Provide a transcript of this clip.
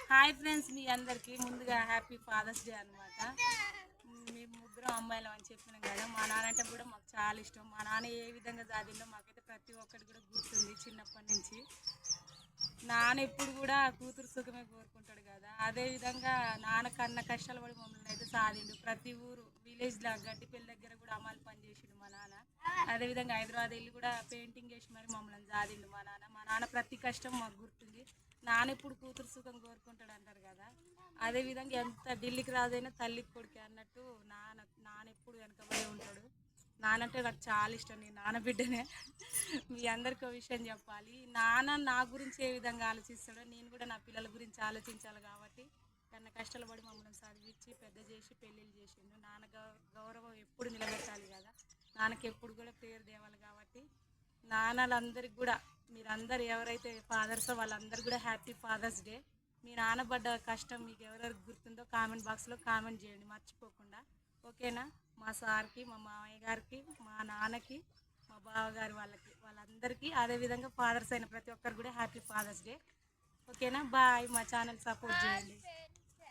Hi friends, మీ అందరికీ ముందుగా happy fathers day అనమాట. మేము ముగ్గురం అమ్మాయిలం అని చెప్పినాం కదా. మా నాన్న అంటే కూడా మాకు చాలా ఇష్టం. మా నాన్న ఏ విధంగా చదివిందో మాకైతే ప్రతి ఒక్కటి కూడా గుర్తుంది చిన్నప్పటి నుంచి. నాన్న ఎప్పుడు కూడా కూతురు సుఖమే కోరుకుంటాడు కదా. అదేవిధంగా నాన్న కన్న కష్టాలు పడి మమ్మల్ని అయితే సాధిండు. ప్రతి ఊరు విలేజ్లో గడ్డిపల్లి దగ్గర కూడా అమలు పని చేసిండు మా నాన్న. అదేవిధంగా హైదరాబాద్ వెళ్ళి కూడా పెయింటింగ్ వేసి మరి మమ్మల్ని సాధిండు మా నాన్న. మా నాన్న ప్రతి కష్టం మాకు గుర్తుంది. నాన్న ఎప్పుడు కూతురు సుఖం కోరుకుంటాడు అంటారు కదా. అదేవిధంగా ఎంత ఢిల్లీకి రాజైనా తల్లికి కొడుకే అన్నట్టు నాన్న నాన్న ఎప్పుడు వెనకబడే ఉంటాడు. నానంటే నాకు చాలా ఇష్టం. నేను నాన్న బిడ్డనే. మీ అందరికీ ఒక విషయం చెప్పాలి. నాన్న నా గురించి ఏ విధంగా ఆలోచిస్తాడో నేను కూడా నా పిల్లల గురించి ఆలోచించాలి కాబట్టి కన్నా కష్టాలు పడి మమ్మల్ని చదివించి పెద్ద చేసి పెళ్ళిళ్ళు చేసిండు. నాన్న గౌరవం ఎప్పుడు నిలబెట్టాలి కదా. నాన్నకి ఎప్పుడు కూడా పేరు తేవాలి కాబట్టి నాన్నలందరికీ కూడా మీరందరూ ఎవరైతే ఫాదర్సో వాళ్ళందరూ కూడా హ్యాపీ ఫాదర్స్ డే. మీ నాన్న పడ్డ కష్టం మీకు ఎవరెవరికి గుర్తుందో కామెంట్ బాక్స్లో కామెంట్ చేయండి మర్చిపోకుండా. ఓకేనా? మా సార్కి, మా మామయ్య గారికి, మా నాన్నకి, మా బావగారి వాళ్ళందరికీ అదేవిధంగా ఫాదర్స్ అయిన ప్రతి ఒక్కరు కూడా హ్యాపీ ఫాదర్స్ డే. ఓకేనా? బాయ్. మా ఛానల్ సపోర్ట్ చేయండి.